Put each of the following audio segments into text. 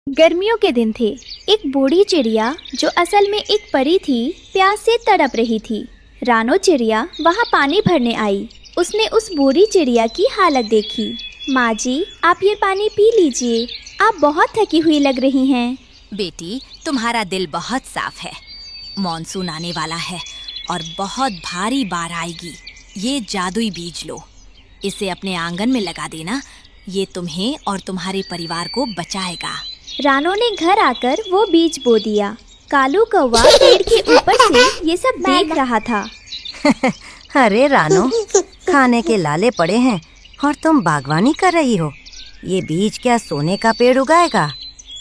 गर्मियों के दिन थे। एक बूढ़ी चिड़िया जो असल में एक परी थी, प्यास से तड़प रही थी। रानो चिड़िया वहाँ पानी भरने आई। उसने उस बूढ़ी चिड़िया की हालत देखी। माँ जी, आप ये पानी पी लीजिए, आप बहुत थकी हुई लग रही हैं। बेटी, तुम्हारा दिल बहुत साफ है। मॉनसून आने वाला है और बहुत भारी बाढ़ आएगी। ये जादुई बीज लो, इसे अपने आंगन में लगा देना। ये तुम्हें और तुम्हारे परिवार को बचाएगा। रानो ने घर आकर वो बीज बो दिया। कालू कौवा पेड़ के ऊपर से ये सब देख रहा था। अरे रानो, खाने के लाले पड़े हैं और तुम बागवानी कर रही हो। ये बीज क्या सोने का पेड़ उगाएगा?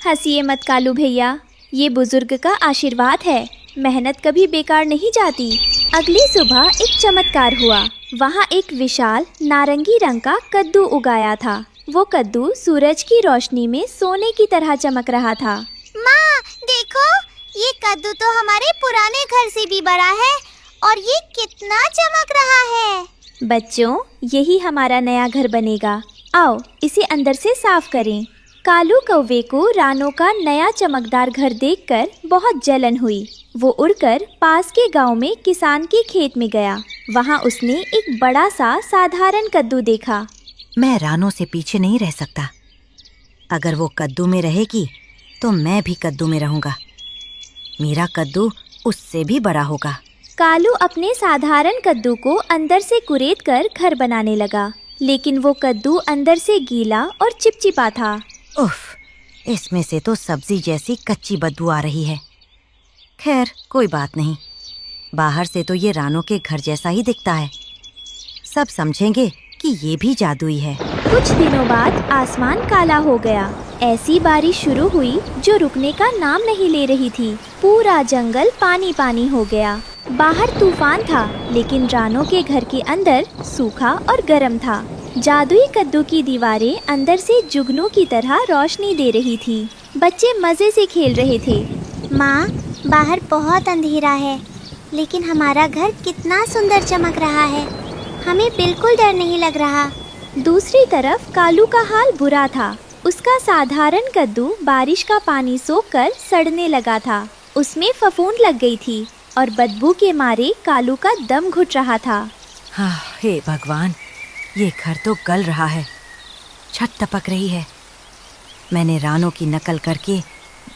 हंसिए मत कालू भैया, ये बुजुर्ग का आशीर्वाद है। मेहनत कभी बेकार नहीं जाती। अगली सुबह एक चमत्कार हुआ। वहाँ एक विशाल नारंगी रंग का कद्दू उगाया था। वो कद्दू सूरज की रोशनी में सोने की तरह चमक रहा था। माँ देखो, ये कद्दू तो हमारे पुराने घर से भी बड़ा है और ये कितना चमक रहा है। बच्चों, यही हमारा नया घर बनेगा। आओ इसे अंदर से साफ करें। कालू कौवे को रानो का नया चमकदार घर देखकर बहुत जलन हुई। वो उड़कर पास के गांव में किसान के खेत में गया। वहां उसने एक बड़ा सा साधारण कद्दू देखा। मैं रानो से पीछे नहीं रह सकता। अगर वो कद्दू में रहेगी तो मैं भी कद्दू में रहूंगा। मेरा कद्दू उससे भी बड़ा होगा। कालू अपने साधारण कद्दू को अंदर से कुरेद कर घर बनाने लगा, लेकिन वो कद्दू अंदर से गीला और चिपचिपा था। उफ, इसमें से तो सब्जी जैसी कच्ची बदबू आ रही है। खैर, कोई बात नहीं। बाहर से तो ये रानो के घर जैसा ही दिखता है। सब समझेंगे कि ये भी जादुई है। कुछ दिनों बाद आसमान काला हो गया। ऐसी बारिश शुरू हुई जो रुकने का नाम नहीं ले रही थी। पूरा जंगल पानी पानी हो गया। बाहर तूफान था, लेकिन रानो के घर के अंदर सूखा और गर्म था। जादुई कद्दू की दीवारें अंदर से जुगनू की तरह रोशनी दे रही थी। बच्चे मजे से खेल रहे थे। माँ, बाहर बहुत अंधेरा है, लेकिन हमारा घर कितना सुंदर चमक रहा है। हमें बिल्कुल डर नहीं लग रहा। दूसरी तरफ कालू का हाल बुरा था। उसका साधारण कद्दू बारिश का पानी सोखकर सड़ने लगा था। उसमें फफूंद लग गई थी और बदबू के मारे कालू का दम घुट रहा था। हाँ, हे भगवान, ये घर तो गल रहा है। छत टपक रही है। मैंने रानो की नकल करके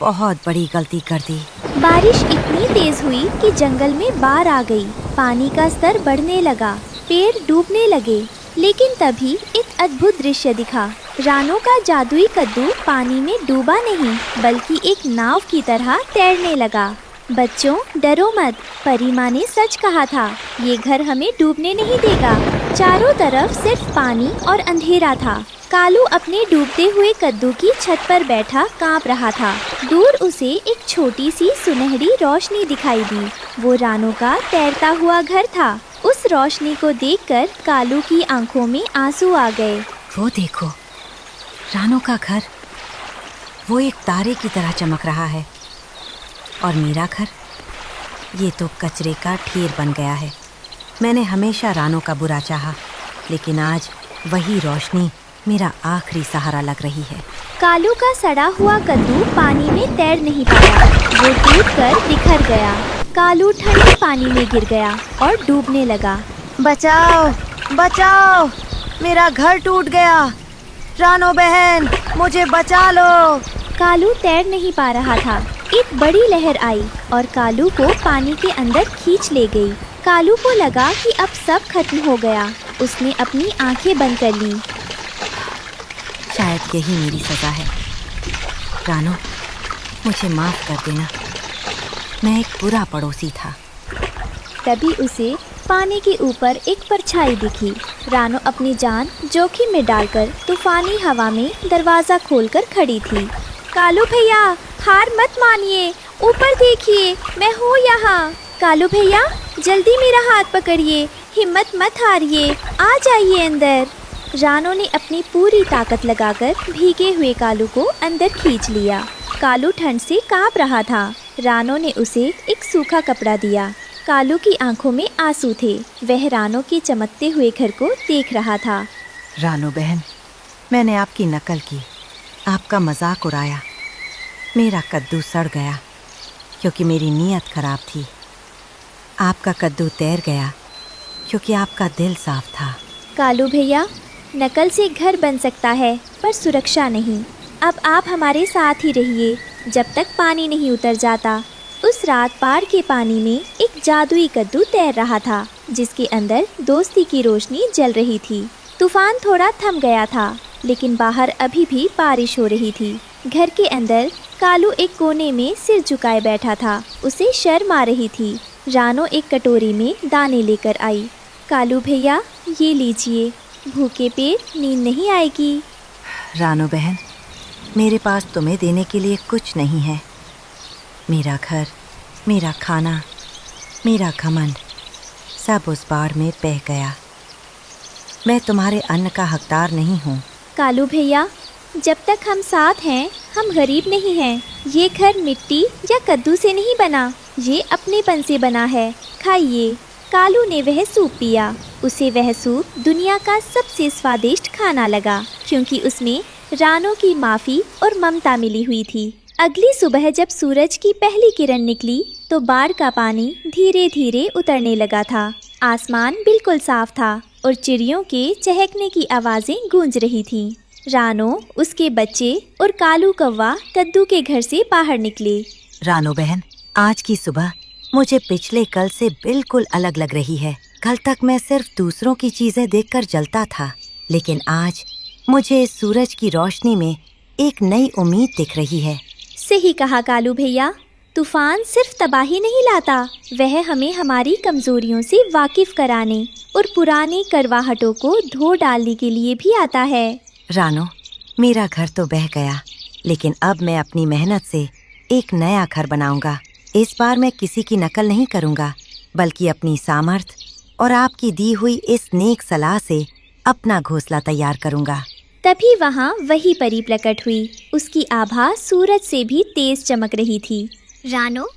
बहुत बड़ी गलती कर दी। बारिश इतनी तेज हुई कि जंगल में बाढ़ आ गई। पानी का स्तर बढ़ने लगा, पेड़ डूबने लगे। लेकिन तभी एक अद्भुत दृश्य दिखा। रानो का जादुई कद्दू पानी में डूबा नहीं, बल्कि एक नाव की तरह तैरने लगा। बच्चों, डरो मत, परी माँ ने सच कहा था। ये घर हमें डूबने नहीं देगा। चारों तरफ सिर्फ पानी और अंधेरा था। कालू अपने डूबते हुए कद्दू की छत पर बैठा कांप रहा था। दूर उसे एक छोटी सी सुनहरी रोशनी दिखाई दी। वो रानो का तैरता हुआ घर था। उस रोशनी को देखकर कालू की आंखों में आंसू आ गए। वो देखो, रानो का घर, वो एक तारे की तरह चमक रहा है। और मेरा घर, ये तो कचरे का ढेर बन गया है। मैंने हमेशा रानो का बुरा चाहा, लेकिन आज वही रोशनी मेरा आखिरी सहारा लग रही है। कालू का सड़ा हुआ कद्दू पानी में तैर नहीं पाया। वो टूटकर बिखर गया। कालू ठंडे पानी में गिर गया और डूबने लगा। बचाओ, बचाओ, मेरा घर टूट गया। रानो बहन, मुझे बचा लो। कालू तैर नहीं पा रहा था। एक बड़ी लहर आई और कालू को पानी के अंदर खींच ले गई। कालू को लगा कि अब सब खत्म हो गया। उसने अपनी आंखें बंद कर ली। शायद यही मेरी सजा है। रानो, मुझे माफ कर देना। मैं एक बुरा पड़ोसी था। तभी उसे पानी के ऊपर एक परछाई दिखी। रानो अपनी जान जोखिम में डालकर तूफानी हवा में दरवाजा खोलकर खड़ी थी। कालू भैया, हार मत मानिए, ऊपर देखिए, मैं हूँ यहाँ। कालू भैया, जल्दी मेरा हाथ पकड़िए, हिम्मत मत हारिए, आ जाइए अंदर। रानो ने अपनी पूरी ताकत लगाकर भीगे हुए कालू को अंदर खींच लिया। कालू ठंड से कांप रहा था। रानो ने उसे एक सूखा कपड़ा दिया। कालू की आंखों में आंसू थे। वह रानो के चमकते हुए घर को देख रहा था। रानो बहन, मैंने आपकी नकल की, आपका मजाक उड़ाया, मेरा कद्दू सड़ गया क्योंकि मेरी नीयत खराब थी। आपका कद्दू तैर गया क्योंकि आपका दिल साफ था। कालू भैया, नकल से घर बन सकता है पर सुरक्षा नहीं। अब आप हमारे साथ ही रहिए जब तक पानी नहीं उतर जाता। उस रात पहाड़ के पानी में एक जादुई कद्दू तैर रहा था जिसके अंदर दोस्ती की रोशनी जल रही थी। तूफान थोड़ा थम गया था लेकिन बाहर अभी भी बारिश हो रही थी। घर के अंदर कालू एक कोने में सिर झुकाए बैठा था। उसे शर्म आ रही थी। रानो एक कटोरी में दाने लेकर आई। कालू भैया, ये लीजिए, भूखे पेट नींद नहीं आएगी। रानो बहन, मेरे पास तुम्हें देने के लिए कुछ नहीं है। मेरा घर, मेरा खाना, मेरा घमंड सब उस बाढ़ में बह गया। मैं तुम्हारे अन्न का हकदार नहीं हूँ। कालू भैया, जब तक हम साथ हैं हम गरीब नहीं हैं। ये घर मिट्टी या कद्दू से नहीं बना, ये अपनेपन से बना है। खाइए। कालू ने वह सूप पिया। उसे वह सूप दुनिया का सबसे स्वादिष्ट खाना लगा क्योंकि उसमें रानो की माफ़ी और ममता मिली हुई थी। अगली सुबह जब सूरज की पहली किरण निकली तो बाढ़ का पानी धीरे धीरे उतरने लगा था। आसमान बिल्कुल साफ था और चिड़ियों के चहकने की आवाज़ें गूंज रही थीं। रानो, उसके बच्चे और कालू कौवा कद्दू के घर से बाहर निकले। रानो बहन, आज की सुबह मुझे पिछले कल से बिल्कुल अलग लग रही है। कल तक मैं सिर्फ दूसरों की चीजें देखकर जलता था, लेकिन आज मुझे इस सूरज की रोशनी में एक नई उम्मीद दिख रही है। सही कहा कालू भैया। तूफान सिर्फ तबाही नहीं लाता, वह हमें हमारी कमजोरियों से वाकिफ कराने और पुरानी करवाहटों को धो डालने के लिए भी आता है। रानो, मेरा घर तो बह गया, लेकिन अब मैं अपनी मेहनत से एक नया घर बनाऊंगा। इस बार मैं किसी की नकल नहीं करूंगा, बल्कि अपनी सामर्थ और आपकी दी हुई इस नेक सलाह से अपना घोंसला तैयार करूंगा। तभी वहाँ वही परी प्रकट हुई। उसकी आभा सूरज से भी तेज चमक रही थी। रानो,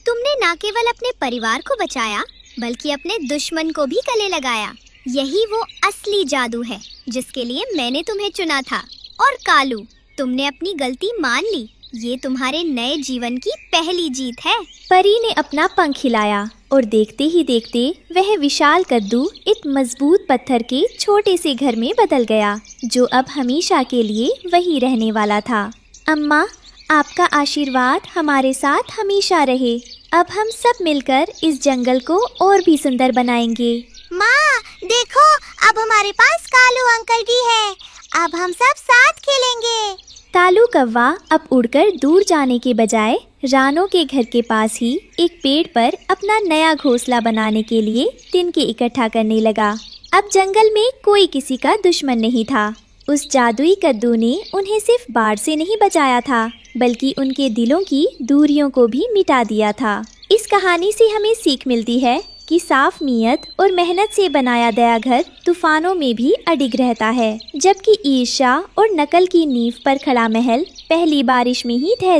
तुमने न केवल अपने परिवार को बचाया बल्कि अपने दुश्मन को भी गले लगाया। यही वो असली जादू है जिसके लिए मैंने तुम्हें चुना था। और कालू, तुमने अपनी गलती मान ली। ये तुम्हारे नए जीवन की पहली जीत है। परी ने अपना पंख हिलाया और देखते ही देखते वह विशाल कद्दू एक मजबूत पत्थर के छोटे से घर में बदल गया जो अब हमेशा के लिए वही रहने वाला था। अम्मा, आपका आशीर्वाद हमारे साथ हमेशा रहे। अब हम सब मिलकर इस जंगल को और भी सुंदर बनाएंगे। माँ, देखो, अब हमारे पास कालू अंकल भी है। अब हम सब साथ खेलेंगे। कालू कौवा अब उड़कर दूर जाने के बजाय रानो के घर के पास ही एक पेड़ पर अपना नया घोंसला बनाने के लिए तिनके इकट्ठा करने लगा। अब जंगल में कोई किसी का दुश्मन नहीं था। उस जादुई कद्दू ने उन्हें सिर्फ बाढ़ से नहीं बचाया था, बल्कि उनके दिलों की दूरियों को भी मिटा दिया था। इस कहानी से हमें सीख मिलती है कि साफ नीयत और मेहनत से बनाया गया घर तूफानों में भी अडिग रहता है, जबकि ईर्ष्या और नकल की नींव पर खड़ा महल पहली बारिश में ही ढह